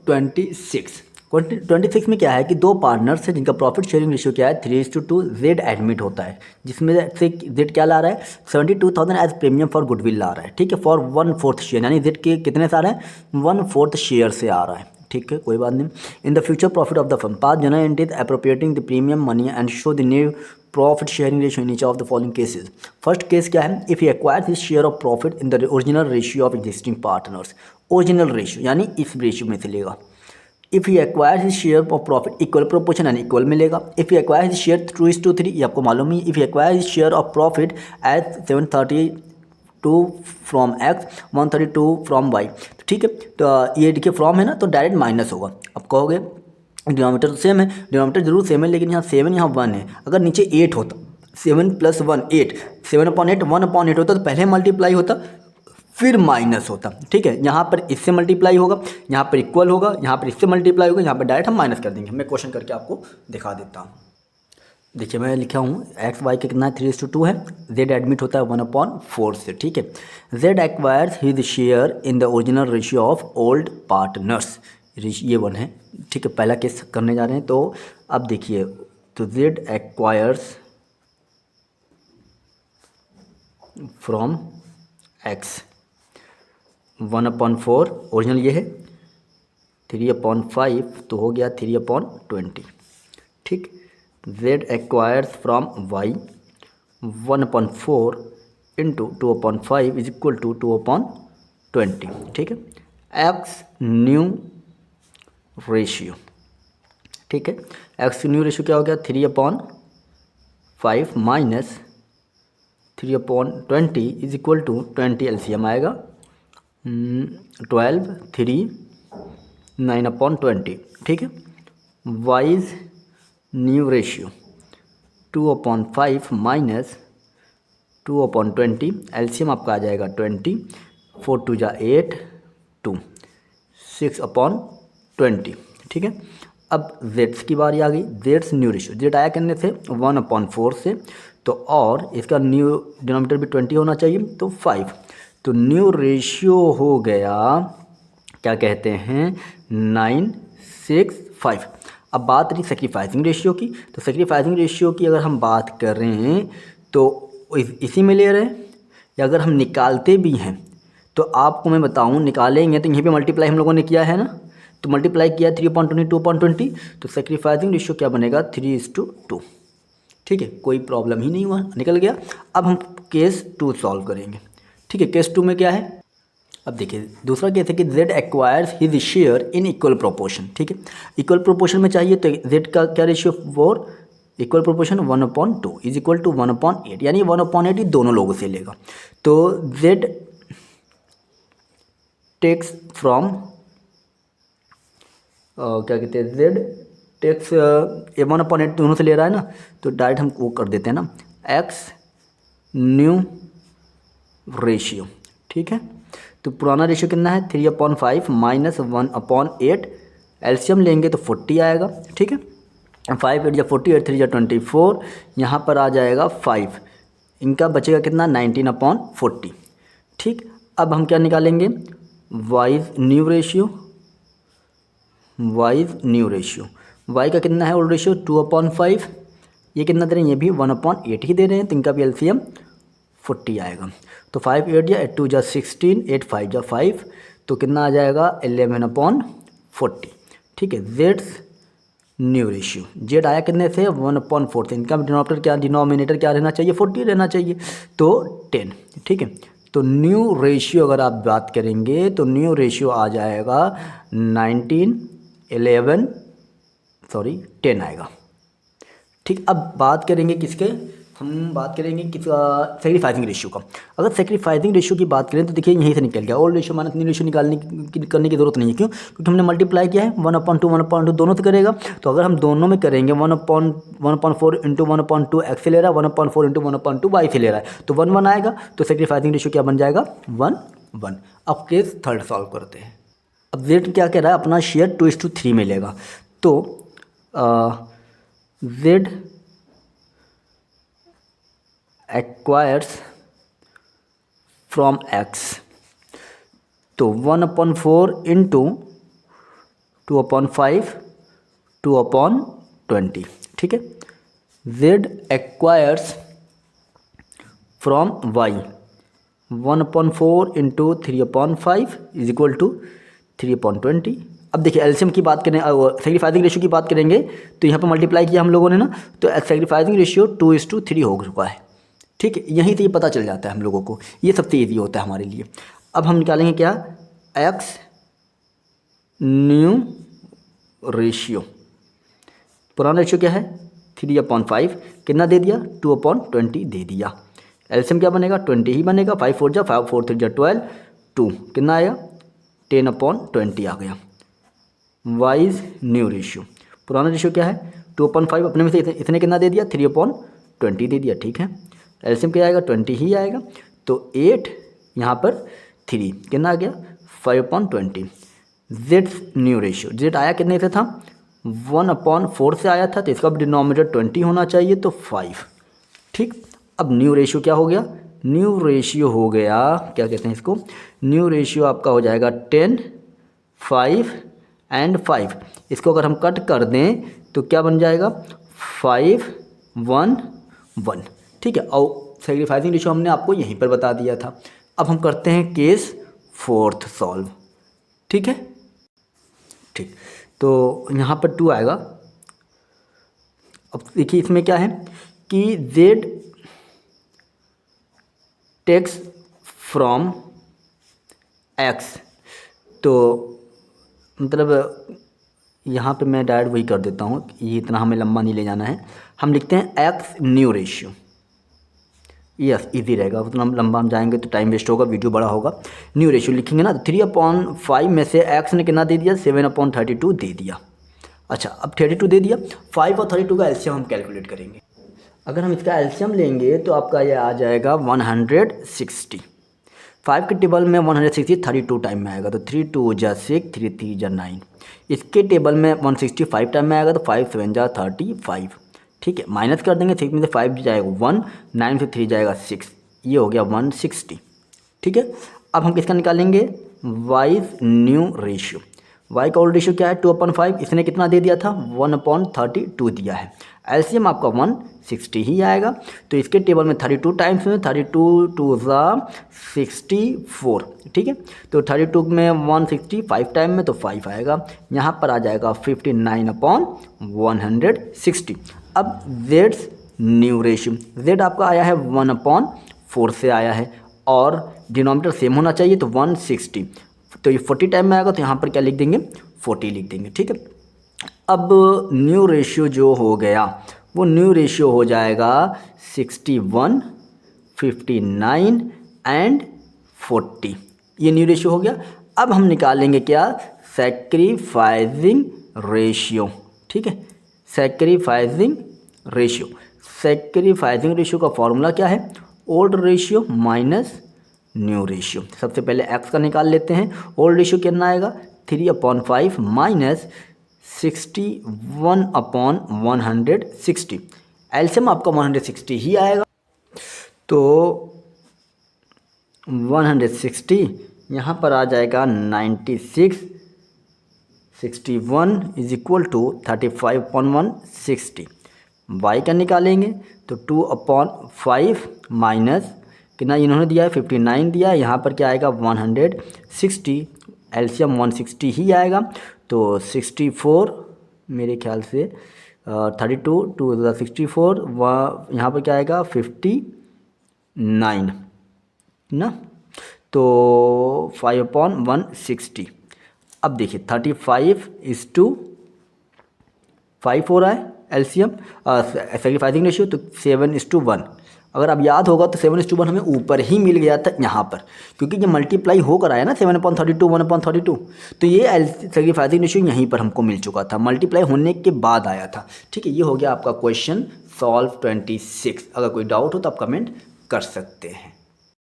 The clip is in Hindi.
26। 26 में क्या है कि दो पार्टनर्स हैं जिनका प्रॉफिट शेयरिंग रेशियो क्या है 3:2। जेड एडमिट होता है जिसमें से जेड क्या ला रहा है 72,000 एज प्रीमियम फॉर गुडविल ला रहा है, ठीक है, फॉर 1/4 शेयर, यानी जेड के कितने से आ रहे हैं 1/4 शेयर से आ रहा है, ठीक है, कोई बात नहीं। In the future profit of the firm pass general entities appropriating the premium money and show the new profit sharing ratio in each of the following cases. First case क्या है, if he acquires his share of profit in the original ratio of existing partners. Original ratio यानी इस रेशियो में से लेगा। If he acquires his share of profit equal proportion यानी इक्वल मिलेगा। If he acquires his share 2:3, ये आपको मालूम ही। If he acquires his share of profit as 732 from X 132 from Y, तो ठीक है, तो ये देखिए फ्रॉम है ना तो डायरेक्ट माइनस होगा। अब कहोगे डिनोमीटर तो सेम है, डिनोमीटर जरूर सेम है, लेकिन यहाँ 7 यहाँ 1 है। अगर नीचे 8 होता 7 + 1 8, 7/8 1/8 होता तो पहले मल्टीप्लाई होता फिर माइनस होता, ठीक है। यहाँ पर इससे मल्टीप्लाई होगा, यहाँ पर इक्वल होगा, यहाँ पर इससे मल्टीप्लाई होगा, यहाँ पर डायरेक्ट हम माइनस कर देंगे। मैं क्वेश्चन करके आपको दिखा देता हूँ। देखिए मैं लिखा हूँ एक्स वाई का कितना है 3:2 है। जेड एडमिट होता है 1/4 से, ठीक है। Z acquires his share in the original ratio of old partners, ये 1 है, ठीक है। पहला केस करने जा रहे हैं, तो अब देखिए, तो Z acquires from X 1/4, original ये है 3/5, तो हो गया 3/20, ठीक। Z acquires from Y 1/4 into 2/5 is equal to 2/20, ठीक है। एक्स न्यू रेशियो, ठीक है। एक्स न्यू रेशियो क्या हो गया 3/5 minus 3/20 is equal to 20, LCM आएगा 12 3 9/20, ठीक है। Y's new ratio 2/5 minus 2/20, LCM आपका आ जाएगा 20, 4 2 जा 8 2 6/20, ठीक है। अब जेड्स की बारी आ गई। जेड्स न्यू रेशियो, जेड आया करने से 1/4 से, तो और इसका न्यू डिनोमीटर भी 20 होना चाहिए, तो 5, तो न्यू रेशियो हो गया क्या कहते हैं 965। अब बात रही सेक्रीफाइसिंग रेशियो की, तो सेक्रीफाइसिंग रेशियो की अगर हम बात कर रहे हैं तो इसी में ले रहे हैं, या अगर हम निकालते भी हैं तो आपको मैं बताऊं निकालेंगे तो यहीं पे मल्टीप्लाई हम लोगों ने किया है ना, तो मल्टीप्लाई किया 3/20 2/20, तो सेक्रीफाइसिंग रेशियो क्या बनेगा 3:2, ठीक है, कोई प्रॉब्लम ही नहीं हुआ, निकल गया। अब हम केस 2 सॉल्व करेंगे, ठीक है। केस 2 में क्या है, अब देखिए दूसरा केस है कि Z acquires his share in equal proportion, ठीक है। इक्वल प्रोपोर्शन में चाहिए तो जेड का क्या ratio 4, equal proportion 1/2 is equal to 1/8, यानी 1/8 ही दोनों लोगों से लेगा। तो जेड टेक्स फ्रॉम क्या कहते हैं जेड टेक्स 1/8 दोनों से ले रहा है ना, तो डायरेक्ट हम वो कर देते हैं ना एक्स न्यू रेशियो, ठीक है। तो पुराना रेशियो कितना है 3/5 माइनस 1/8, एलसीएम लेंगे तो 40 आएगा, ठीक है। 5 8 या 40, 8 3 या 24, यहाँ पर आ जाएगा 5, इनका बचेगा कितना 19/40, ठीक। अब हम क्या निकालेंगे Y's new ratio, Y's new ratio, Y का कितना है ओल्ड रेशियो 2/5, ये कितना दे रहे हैं ये भी 1/8 ही दे रहे हैं, तो इनका भी एलसीएम 40 आएगा। तो 5 8 या 8 2 जा 16, 8 5 जा 5, तो कितना आ जाएगा 11/40, ठीक है। जेड्स न्यू रेशियो, जेड आया कितने से 1/4 से, इनका डिनोमिनेटर क्या रहना चाहिए 40 रहना चाहिए, तो 10, ठीक है। तो न्यू रेशियो अगर आप बात करेंगे तो न्यू रेशियो आ जाएगा 10 आएगा, ठीक। अब बात करेंगे किसके, हम बात करेंगे किसका सेक्रीफाइसिंग रेशियो का। अगर सेक्रीफाइसिंग रेशियो की बात करें तो देखिए यहीं से निकल गया, old ratio minus new ratio करने की जरूरत नहीं है, क्यों, क्योंकि हमने मल्टीप्लाई किया है 1/2 1/2 दोनों से करेगा। तो अगर हम दोनों में करेंगे 1/4 इंटू 1/2 एक्स से ले रहा है, 1/4 इंटू 1/2 वाई से ले रहा है, तो 1 1 आएगा, तो सेक्रीफाइसिंग रेशियो क्या बन जाएगा 1 1। अब केस थर्ड सॉल्व करते हैं। अब जेड क्या कह रहा है अपना शेयर 2:3 में लेगा, तो जेड एक्वायर्स फ्रॉम एक्स, तो 1/4 इंटू 2/5 2/20, ठीक है। z acquires from y 1/4 into 3/5 is equal to 3/20। अब देखिए एलसीएम की बात करें, सेग्रीफाइजिंग रेशियो की बात करेंगे तो यहाँ पर मल्टीप्लाई किया हम लोगों ने ना, तो सेग्रीफाइजिंग रेशियो 2:3 हो चुका है, ठीक है। यहीं से ये पता चल जाता है हम लोगों को, ये सबसे ईजी होता है हमारे लिए। अब हम निकालेंगे क्या, एक्स न्यू रेशियो, पुराना रेशियो क्या है 3/5, कितना दे दिया 2/20 दे दिया। एलसीएम क्या बनेगा 20 ही बनेगा, 5 4 जा 5 4 3 जा 12, 2 कितना आएगा 10/20 आ गया। वाइज न्यू रेशियो, पुराना रेशियो क्या है 2/5, अपने में से इसने कितना दे दिया 3/20 दे दिया, ठीक है। एलसीएम क्या आएगा 20 ही आएगा, तो 8 यहाँ पर 3 कितना आ गया 5/20। जेड न्यू रेशियो, जेड आया कितने से था 1/4 से आया था, तो इसका डिनोमिनेटर 20 होना चाहिए, तो 5, ठीक। अब न्यू रेशियो क्या हो गया, न्यू रेशियो हो गया, क्या कहते हैं इसको, न्यू रेशियो आपका हो जाएगा 10 5 एंड 5। इसको अगर हम कट कर दें तो क्या बन जाएगा 5 1 1, ठीक है। और सेग्रीफाइजिंग रेशियो हमने आपको यहीं पर बता दिया था। अब हम करते हैं केस 4 सॉल्व, ठीक है, ठीक। तो यहाँ पर 2 आएगा। अब देखिए इसमें क्या है कि z टेक्स फ्रॉम x, तो मतलब यहाँ पे मैं डायरेक्ट वही कर देता हूँ, ये इतना हमें लंबा नहीं ले जाना है। हम लिखते हैं x new ratio, yes easy रहेगा, उतना लंबा हम जाएंगे तो टाइम वेस्ट होगा, वीडियो बड़ा होगा। न्यू रेशियो लिखेंगे ना, 3/5 में से x ने कितना दे दिया 7/32 दे दिया। अच्छा अब 32 दे दिया, 5 और 32 का एलसीएम हम कैलकुलेट करेंगे। अगर हम इसका एलसीएम लेंगे तो आपका ये आ जाएगा 160। 5 के टेबल में 160 32 टाइम में आएगा, तो 3 2 जा 6 3 3 जा 9। इसके टेबल में 165 टाइम में आएगा, तो 5 7 जा 35, ठीक है। माइनस कर देंगे, 6 में से 5 जाएगा 1, 9 से 3 जाएगा 6, ये हो गया 160, ठीक है। अब हम किसका निकालेंगे, वाइज न्यू रेशियो। वाई का ओल्ड रेशियो क्या है 2/5, इसने कितना दे दिया था 1/32 दिया है। एलसीएम आपका 160 ही आएगा, तो इसके टेबल में 32 टाइम्स में 32 2 64, ठीक है। तो 32 में 165 टाइम में तो 5 आएगा, यहाँ पर आ जाएगा 59/160। अब जेड्स न्यू रेशियो, जेड आपका आया है 1/4 से आया है और डिनोमिनेटर सेम होना चाहिए, तो 160, तो ये 40 टाइम में आएगा, तो यहाँ पर क्या लिख देंगे 40 लिख देंगे, ठीक है। अब न्यू रेशियो जो हो गया वो न्यू रेशियो हो जाएगा 61 59 एंड 40, ये न्यू रेशियो हो गया। अब हम निकालेंगे क्या, सैक्रिफाइजिंग रेशियो, ठीक है। सैक्रिफाइजिंग रेशियो, सैक्रिफाइजिंग रेशियो का फॉर्मूला क्या है, old ratio minus new ratio. सबसे पहले x का निकाल लेते हैं, ओल्ड रेशियो कितना आएगा 3/5 माइनस 61/160, एलसीएम आपका 160 ही आएगा, तो 160 यहाँ पर आ जाएगा 96, 61 इज इक्वल टू 35/160। y का निकालेंगे तो 2/5 माइनस कितना इन्होंने दिया है 59 दिया है, यहाँ पर क्या आएगा 160, एलसीएम 160 ही आएगा, तो 64 मेरे ख्याल से 32 2 64, यहाँ पर क्या आएगा 59 ना, तो 5/160। अब देखिए 35:5 हो रहा है एलसीएम सैक्रिफाइसिंग रेशियो, तो 7:1। अगर अब याद होगा तो 7:1 हमें ऊपर ही मिल गया था यहाँ पर, क्योंकि ये मल्टीप्लाई होकर आया ना 7/32 1/32, तो ये सैक्रिफाइसिंग रेशियो यहीं पर हमको मिल चुका था, मल्टीप्लाई होने के बाद आया था, ठीक है। ये हो गया आपका क्वेश्चन सॉल्व 26। अगर कोई डाउट हो तो आप कमेंट कर सकते हैं।